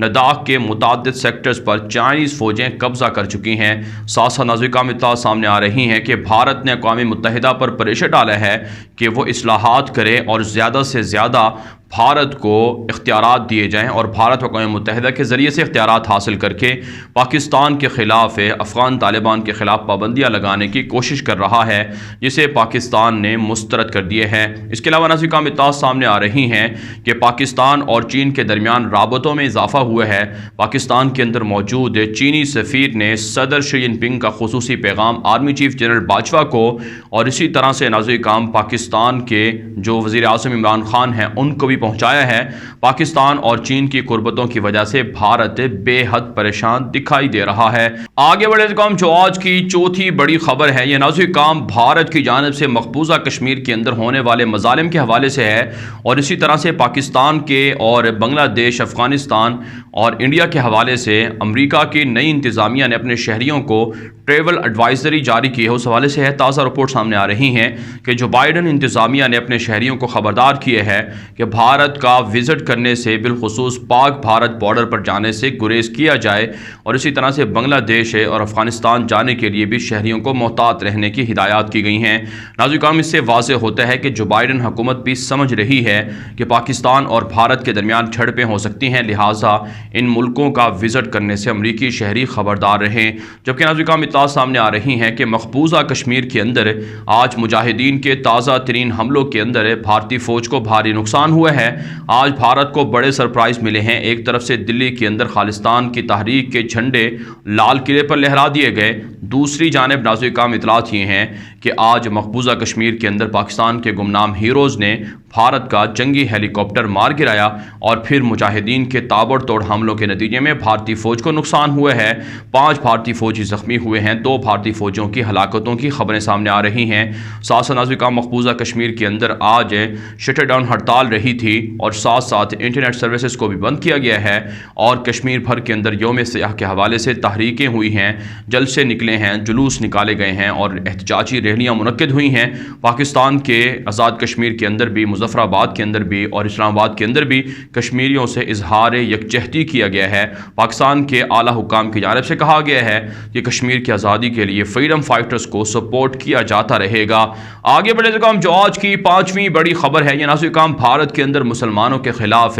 لداخ کے متعدد سیکٹرز پر چائنیز فوجیں قبضہ کر چکی ہیں۔ ساتھ ساتھ نازک اطلاعات سامنے آ رہی ہیں کہ بھارت نے اقوام متحدہ پر پریشر ڈالا ہے کہ وہ اصلاحات کرے اور زیادہ سے زیادہ بھارت کو اختیارات دیے جائیں، اور بھارت اقوام متحدہ کے ذریعے سے اختیارات حاصل کر کے پاکستان کے خلاف افغان طالبان کے خلاف پابندیاں لگانے کی کوشش کر رہا ہے، جسے پاکستان نے مسترد کر دیے ہیں۔ اس کے علاوہ نازک اطلاعات سامنے آ رہی ہیں کہ پاکستان اور چین کے درمیان رابطوں میں اضافہ ہوا ہے۔ پاکستان کے اندر موجود چینی سفیر نے صدر شی جن پنگ کا خصوصی پیغام آرمی چیف جنرل باجوہ کو، اور اسی طرح سے نازک پاکستان کے جو وزیر اعظم عمران خان ہیں ان کو بھی پہنچایا ہے۔ پاکستان اور چین کی قربتوں کی وجہ سے بھارت بے حد پریشان دکھائی دے رہا ہے۔ آگے بڑھے جو آج کی چوتھی بڑی خبر ہے، یہ نازک بھارت کی جانب سے مقبوضہ کشمیر کے اندر ہونے والے مظالم کے حوالے سے ہے، اور اسی طرح سے پاکستان کے اور بنگلہ دیش، افغانستان اور انڈیا کے حوالے سے امریکہ کی نئی انتظامیہ نے اپنے شہریوں کو ٹریول ایڈوائزری جاری کی ہے۔ اس حوالے سے ہے تازہ رپورٹ سامنے آ رہی ہیں کہ جو بائیڈن انتظامیہ نے اپنے شہریوں کو خبردار کیے ہے کہ بھارت کا وزٹ کرنے سے، بالخصوص پاک بھارت بارڈر پر جانے سے گریز کیا جائے، اور اسی طرح سے بنگلہ دیش اور افغانستان جانے کے لیے بھی شہریوں کو محتاط رہنے کی ہدایات کی گئی ہیں۔ ناظرین، اس سے واضح ہوتا ہے کہ جو بائیڈن حکومت بھی سمجھ رہی ہے کہ پاکستان اور بھارت کے درمیان جھڑپیں ہو سکتی ہیں، لہٰذا ان ملکوں کا وزٹ کرنے سے امریکی شہری خبردار رہیں۔ جبکہ ناظرین، اطلاعات سامنے آ رہی ہیں کہ مقبوضہ کشمیر کے اندر آج مجاہدین کے تازہ ترین حملوں کے اندر بھارتی فوج کو بھاری نقصان ہوا ہے۔ آج بھارت کو بڑے سرپرائز ملے ہیں۔ ایک طرف سے دلی کے اندر خالصتان کی تحریک کے جھنڈے لال قلعے پر لہرا دیے گئے، دوسری جانب ناظرین اطلاعات یہ ہیں کہ آج مقبوضہ کشمیر کے اندر پاکستان کے گمنام ہیروز نے بھارت کا جنگی ہیلی کاپٹر مار گرایا، اور پھر مجاہدین کے تابڑ توڑ حملوں کے نتیجے میں بھارتی فوج کو نقصان ہوا ہے۔ 5 بھارتی فوجی زخمی ہوئے ہیں، 2 بھارتی فوجیوں کی ہلاکتوں کی خبریں سامنے آ رہی ہیں۔ ساتھ ساتھ ناظرین، مقبوضہ کشمیر کے اندر آج شٹر ڈاؤن ہڑتال رہی تھی، اور ساتھ ساتھ انٹرنیٹ سروسز کو بھی بند کیا گیا ہے، اور کشمیر بھر کے اندر یوم سیاح کے حوالے سے تحریکیں ہوئی ہیں، جلسے نکلے ہیں، جلوس نکالے گئے ہیں، اور احتجاجی ریلیاں منعقد ہوئی ہیں۔ پاکستان کے آزاد کشمیر کے اندر بھی، مظفر آباد کے اندر بھی اور اسلام آباد کے اندر بھی کشمیریوں سے اظہار یکجہتی کیا گیا ہے۔ پاکستان کے اعلیٰ حکام کی جانب سے کہا گیا ہے کہ کشمیر کی آزادی کے لیے فریڈم فائٹرز کو سپورٹ کیا جاتا رہے گا۔ آگے بڑھے جو آج کی 5ویں بڑی خبر ہے، یہ ناظرین بھارت کے اندر مسلمانوں کے خلاف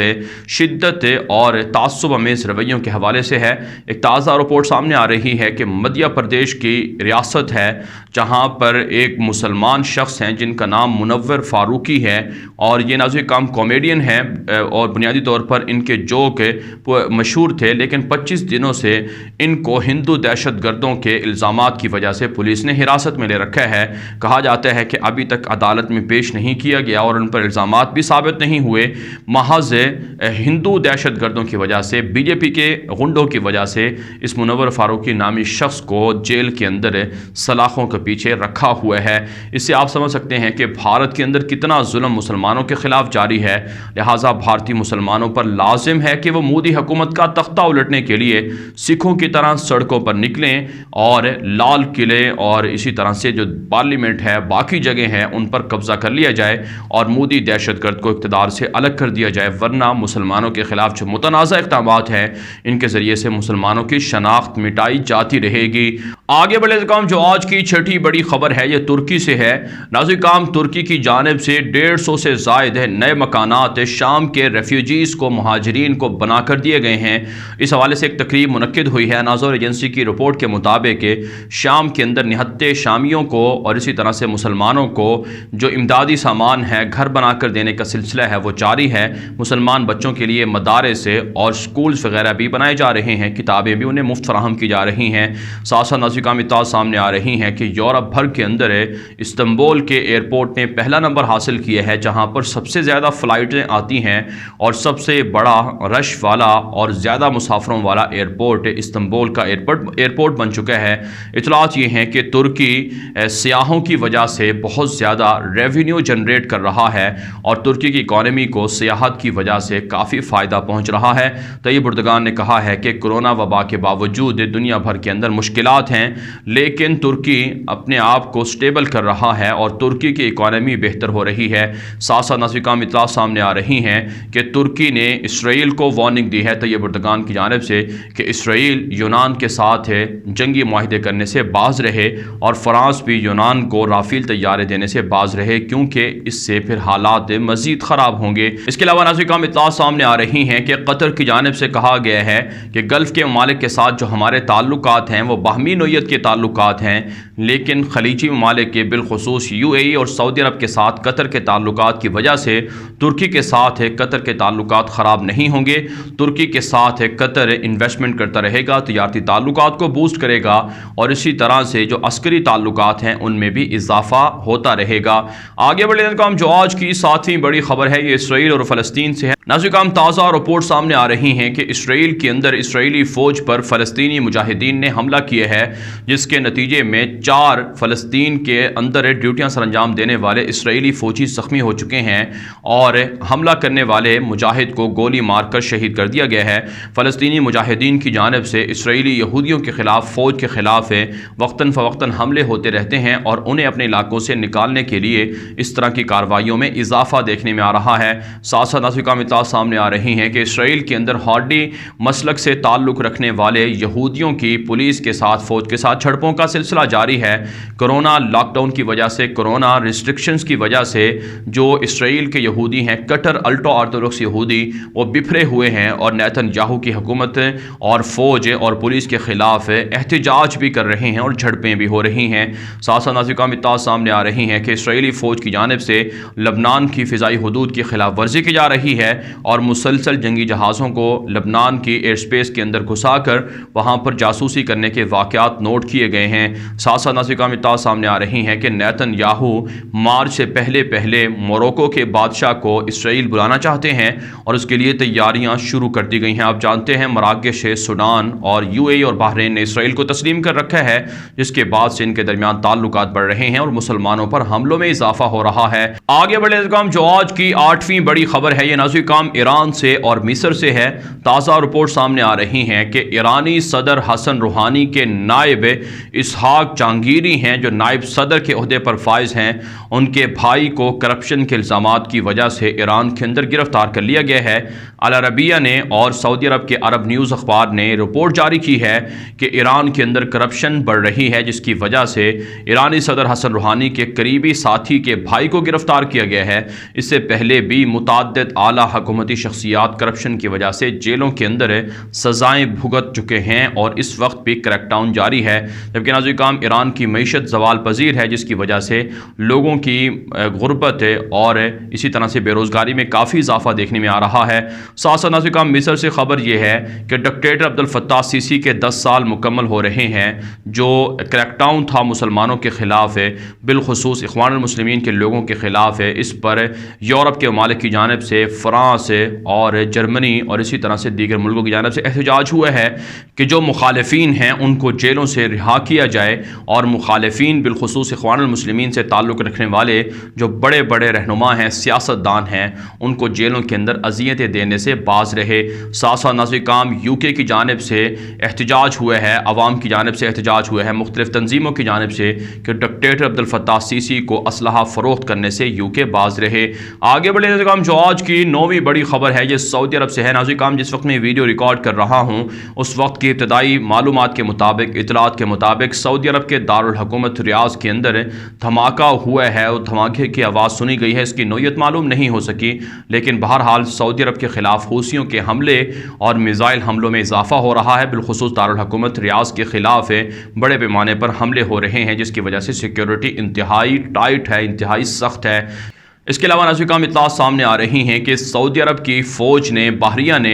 شدت اور تعصب آمیز رویوں کے حوالے سے ہے۔ ایک تازہ رپورٹ سامنے آ رہی ہے کہ مدھیہ پردیش کی ریاست ہے، جہاں پر ایک مسلمان شخص ہیں جن کا نام منور فاروقی ہے، اور یہ ناظرین کامیڈین ہیں، اور بنیادی طور پر ان کے جوک مشہور تھے، لیکن 25 دنوں سے ان کو ہندو دہشت گردوں کے الزامات کی وجہ سے پولیس نے حراست میں لے رکھا ہے۔ کہا جاتا ہے کہ ابھی تک عدالت میں پیش نہیں کیا گیا، اور ان پر الزامات بھی ثابت نہیں ہوئے، محض ہندو دہشت گردوں کی وجہ سے، بی جے پی کے غنڈوں کی وجہ سے اس منور فاروقی نامی شخص کو جیل کے اندر سلاخوں کے پیچھے رکھا ہوا ہے۔ اس سے آپ سمجھ سکتے ہیں کہ بھارت کے اندر کتنا ظلم مسلمانوں کے خلاف جاری ہے، لہٰذا بھارتی مسلمانوں پر لازم ہے کہ وہ مودی حکومت کا تختہ الٹنے کے لیے سکھوں کی طرح سڑکوں پر نکلیں، اور لال قلعے اور اسی طرح سے جو پارلیمنٹ ہے، باقی جگہ ہیں، ان پر قبضہ کر لیا جائے، اور مودی دہشت گرد کو اقتدار سے الگ کر دیا جائے، ورنہ مسلمانوں کے خلاف جو متنازع اقدامات ہیں ان کے ذریعے سے مسلمانوں کی شناخت مٹائی جاتی رہے گی۔ آگے بڑھے جو آج کی 6ٹھی بڑی خبر ہے، یہ ترکی سے ہے۔ ناظرین، ترکی کی جانب سے 150 سے زائد نئے مکانات شام کے ریفیوجیز کو، مہاجرین کو بنا کر دیے گئے ہیں۔ اس حوالے سے ایک تقریب منعقد ہوئی ہے۔ ناظر ایجنسی کی رپورٹ کے مطابق شام کے اندر نہتے شامیوں کو اور اسی طرح سے مسلمانوں کو جو امدادی سامان ہے گھر بنا کر دینے کا سلسلہ ہے وہ جاری ہے۔ مسلمان بچوں کے لیے مدارس اور سکولز وغیرہ بھی بنائے جا رہے ہیں، کتابیں بھی انہیں مفت فراہم کی جا رہی ہیں۔ ساتھ ساتھ ناظرین اطلاعات سامنے آ رہی ہیں کہ یورپ بھر کے اندر استنبول کے ایئرپورٹ نے پہلا نمبر حاصل کیا ہے، جہاں پر سب سے زیادہ فلائٹیں آتی ہیں، اور سب سے بڑا رش والا اور زیادہ مسافروں والا ایئرپورٹ استنبول کا ایئرپورٹ بن چکا ہے۔ اطلاعات یہ ہیں کہ ترکی سیاحوں کی وجہ سے بہت زیادہ ریونیو جنریٹ کر رہا ہے، اور ترکی کی اکانومی کو سیاحت کی وجہ سے کافی فائدہ پہنچ رہا ہے۔ طیب اردگان نے کہا ہے کہ کورونا وبا کے باوجود دنیا بھر کے اندر مشکلات ہیں، لیکن ترکی اپنے آپ کو کو سٹیبل کر رہا ہے اور ترکی کی اکانومی بہتر ہو رہی ہے۔ ساتھ ساتھ نازل کام اطلاع سامنے آ رہی ہیں کہ ترکی نے اسرائیل کو وارننگ دی ہے طیب اردگان کی جانب سے کہ اسرائیل یونان کے ساتھ جنگی معاہدے کرنے سے باز رہے اور فرانس بھی یونان کو رافیل طیارے دینے سے باز رہے، کیونکہ اس سے پھر حالات مزید خراب ہوں گے۔ اس کے علاوہ نازل کام اطلاع سامنے آ رہی ہیں کہ قطر کی جانب سے کہا گیا ہے کہ گلف کے ممالک کے ساتھ جو ہمارے تعلقات ہیں وہ باہمی نوعیت کے تعلقات ہیں، لیکن خلیجی ممالک کے بالخصوص UAE اور سعودی عرب کے ساتھ قطر کے تعلقات کی وجہ سے ترکی کے ساتھ قطر کے تعلقات خراب نہیں ہوں گے۔ ترکی کے ساتھ قطر انویسٹمنٹ کرتا رہے گا، تجارتی تعلقات کو بوسٹ کرے گا اور اسی طرح سے جو عسکری تعلقات ہیں ان میں بھی اضافہ ہوتا رہے گا۔ آگے بڑھے کام جو آج کی 7ویں بڑی خبر ہے یہ اسرائیل اور فلسطین سے ہے۔ ناظرین کام تازہ رپورٹ سامنے آ رہی ہیں کہ اسرائیل کے اندر اسرائیلی فوج پر فلسطینی مجاہدین نے حملہ کیا ہے، جس کے نتیجے میں 4 فلسطین کے اندر ڈیوٹیاں سر انجام دینے والے اسرائیلی فوجی زخمی ہو چکے ہیں اور حملہ کرنے والے مجاہد کو گولی مار کر شہید کر دیا گیا ہے۔ فلسطینی مجاہدین کی جانب سے اسرائیلی یہودیوں کے خلاف فوج کے خلاف وقتاً فوقتاً حملے ہوتے رہتے ہیں اور انہیں اپنے علاقوں سے نکالنے کے لیے اس طرح کی کارروائیوں میں اضافہ دیکھنے میں آ رہا ہے۔ ساتھ ساتھ نازل کام اطلاع سامنے آ رہی ہیں کہ اسرائیل کے اندر ہارڈی مسلک سے تعلق رکھنے والے یہودیوں کی پولیس کے ساتھ فوج کے ساتھ جھڑپوں کا سلسلہ جاری ہے۔ کرونا لاک ڈاؤن کی وجہ سے، کرونا ریسٹرکشنز کی وجہ سے جو اسرائیل کے یہودی ہیں، کٹر الٹرا آرتھوڈکس یہودی، وہ بکھرے ہوئے ہیں اور نیتن یاہو کی حکومت اور فوج اور پولیس کے خلاف احتجاج بھی کر رہے ہیں اور جھڑپیں بھی ہو رہی ہیں۔ ساتھ ساتھ نازل کام اطلاع سامنے آ رہی ہیں کہ اسرائیلی فوج کی جانب سے لبنان کی فضائی حدود کی خلاف ورزی کی جا رہی ہے اور مسلسل جنگی جہازوں کو لبنان کی ایئر سپیس کے اندر گھسا کر وہاں پر جاسوسی کرنے کے واقعات نوٹ کیے گئے ہیں۔ ساتھ ساتھ نازل کام اطلاع سامنے آ رہی ہیں کہ نیتن یاہو مارچ سے پہلے موروکو کے بادشاہ کو اسرائیل بلانا چاہتے ہیں اور اس کے لیے تیاریاں شروع کر دی گئی ہیں۔ آپ جانتے ہیں مراکش، سوڈان اور UAE اور بحرین نے اسرائیل کو تسلیم کر رکھا ہے، جس کے بعد سے ان کے درمیان تعلقات بڑھ رہے ہیں اور مسلمانوں پر حملوں میں اضافہ ہو رہا ہے۔ آگے بڑھے کام جو آج کی 8ویں بڑی خبر ہے یہ نازل کام ایران سے اور مصر سے ہے۔ تازہ رپورٹ سامنے آ رہی ہیں کہ ایرانی صدر حسن روحانی کے نائب اسحاق جہانگیری ہیں جو نائب صدر کے عہدے پر فائز ہیں، ان کے بھائی کو کرپشن کے الزامات کی وجہ سے ایران کے اندر گرفتار کر لیا گیا ہے۔ العربیہ نے اور سعودی عرب کے عرب نیوز اخبار نے رپورٹ جاری کی ہے کہ ایران کے اندر کرپشن بڑھ رہی ہے، جس کی وجہ سے ایرانی صدر حسن روحانی کے قریبی ساتھی کے بھائی کو گرفتار کیا گیا ہے۔ اس سے پہلے بھی متعدد اعلیٰ حکومتی شخصیات کرپشن کی وجہ سے جیلوں کے اندر سزائیں بھگت چکے ہیں اور اس وقت بھی کریک ڈاؤن جاری ہے، جبکہ نازل کام ایران کی معیشت زوال پذیر ہے، جس کی وجہ سے لوگوں کی غربت اور اسی طرح سے بے روزگاری میں کافی اضافہ دیکھنے میں آ رہا ہے۔ ساتھ ساتھ نازل کام مصر سے خبر یہ ہے کہ ڈکٹیٹر عبد الفتاح سیسی کے 10 سال مکمل ہو رہے ہیں۔ جو کریک ڈاؤن تھا مسلمانوں کے خلاف، بالخصوص اخوان المسلمین کے لوگوں کے خلاف، اس پر یورپ کے ممالک کی جانب سے فرانس اور جرمنی اور اسی طرح سے دیگر ملکوں کی جانب سے احتجاج ہوا ہے کہ جو مخالفین ہیں ان کو جیلوں سے رہا کیا جائے اور مخالفین بالخصوص اخوان المسلمین سے تعلق رکھنے والے جو بڑے بڑے رہنما ہیں، سیاستدان ہیں، ان کو جیلوں کے اندر اذیتیں دینے سے باز رہے۔ ساتھ ساتھ نازل کام UK کی جانب سے احتجاج ہوا ہے، عوام کی جانب سے احتجاج ہوا ہے، مختلف تنظیموں کی جانب سے کہ ڈکٹیٹر عبد الفتاح سیسی کو اسلحہ فروخت کرنے سے UK باز رہے۔ آگے بڑھے نازل کام جو آج کی 9ویں بڑی خبر ہے یہ سعودی عرب سے ہے۔ نازل کام جس وقت میں ویڈیو ریکارڈ کر رہا ہوں اس وقت کی ابتدائی معلومات کے مطابق، اطلاعات کے مطابق، سعودی عرب کے دارالحکومت ریاض کے اندر دھماکہ ہوا ہے اور دھماکے کی آواز سنی گئی ہے۔ اس کی نوعیت معلوم نہیں ہو سکی، لیکن بہرحال سعودی عرب کے خلاف حوثیوں کے حملے اور میزائل حملوں میں اضافہ ہو رہا ہے، بالخصوص دارالحکومت ریاض کے خلاف بڑے پیمانے پر حملے ہو رہے ہیں، جس کی وجہ سے سیکیورٹی انتہائی ٹائٹ ہے، انتہائی سخت ہے۔ اس کے علاوہ نازل کام اطلاعات سامنے آ رہی ہیں کہ سعودی عرب کی فوج نے، بحریہ نے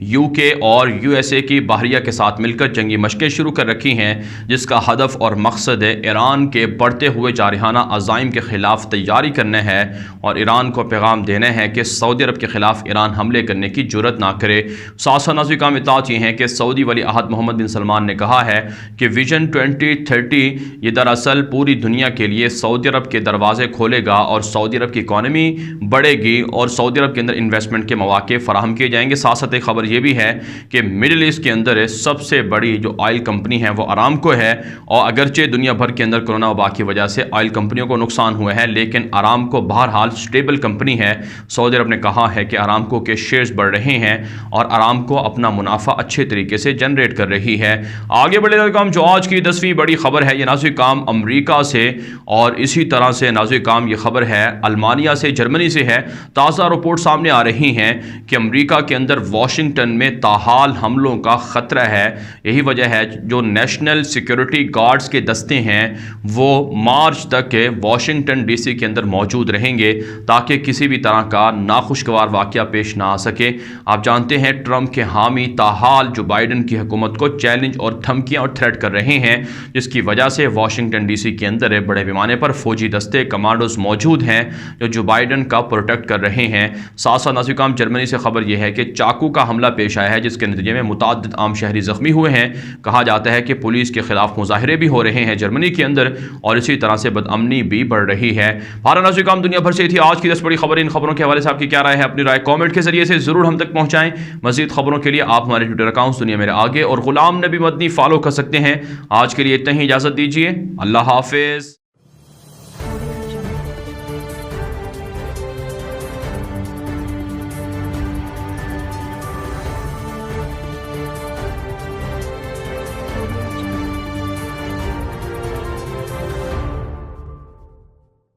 UK اور USA کی بحریہ کے ساتھ مل کر جنگی مشقیں شروع کر رکھی ہیں، جس کا ہدف اور مقصد ایران کے بڑھتے ہوئے جارحانہ عزائم کے خلاف تیاری کرنا ہے اور ایران کو پیغام دینا ہے کہ سعودی عرب کے خلاف ایران حملے کرنے کی جرات نہ کرے۔ ساتھ ساتھ نازل کام اطلاعات یہ ہیں کہ سعودی ولی عہد محمد بن سلمان نے کہا ہے کہ ویژن 2030 یہ دراصل پوری دنیا کے لیے سعودی عرب کے دروازے کھولے گا اور سعودی عرب کی اکانومی بڑھے گی اور سعودی عرب کے اندر انویسٹمنٹ کے مواقع فراہم کیے جائیں گے۔ ساتھ ساتھ ایک خبر یہ بھی ہے کہ مڈل ایسٹ کے اندر سب سے بڑی جو آئل کمپنی ہے وہ ارامکو ہے، اور اگرچہ دنیا بھر کے اندر کرونا وبا کی وجہ سے آئل کمپنیوں کو نقصان ہوا ہے، لیکن ارامکو بہرحال سٹیبل کمپنی ہے۔ سعودی عرب نے کہا ہے کہ ارامکو کے شیئرز بڑھ رہے ہیں اور ارامکو اپنا منافع اچھے طریقے سے جنریٹ کر رہی ہے۔ آگے بڑھے ناظرین، جو آج کی 10ویں بڑی خبر ہے یہ ناظرین امریکہ سے، اور اسی طرح سے ناظرین یہ خبر ہے المانیہ سے، جرمنی سے ہے۔ تازہ رپورٹ سامنے آ رہی ہیں کہ امریکہ کے اندر واشنگٹن میں تاحال حملوں کا خطرہ ہے۔ یہی وجہ ہے جو نیشنل سیکیورٹی گارڈز کے دستے ہیں وہ مارچ تک واشنگٹن ڈی سی کے اندر موجود رہیں گے تاکہ کسی بھی طرح کا ناخوشگوار واقعہ پیش نہ آ سکے۔ آپ جانتے ہیں ٹرمپ کے حامی تاحال جو بائیڈن کی حکومت کو چیلنج اور دھمکیاں اور تھریٹ کر رہے ہیں، جس کی وجہ سے واشنگٹن ڈی سی کے اندر بڑے پیمانے پر فوجی دستے کمانڈوز موجود ہیں جو بائیڈن کا پروٹیکٹ کر رہے ہیں۔ ساتھ ساتھ ناظرین جرمنی سے خبر یہ ہے کہ چاقو کا حملہ پیش آیا ہے جس کے نتیجے میں متعدد عام شہری زخمی ہوئے ہیں۔ کہا جاتا ہے کہ پولیس کے خلاف مظاہرے بھی ہو رہے ہیں جرمنی کے اندر، اور اسی طرح سے بدامنی بھی بڑھ رہی ہے۔ ناظرین دنیا بھر سے تھی آج کی 10 بڑی خبریں۔ ان خبروں کے حوالے سے آپ کی کیا رائے ہے؟ اپنی رائے کامنٹ کے ذریعے سے ضرور ہم تک پہنچائیں۔ مزید خبروں کے لیے آپ ہمارے ٹویٹر اکاؤنٹس دنیا میرے آگے اور غلام نبی مدنی فالو کر سکتے ہیں۔ آج کے لیے اتنا ہی، اجازت دیجیے، اللہ حافظ۔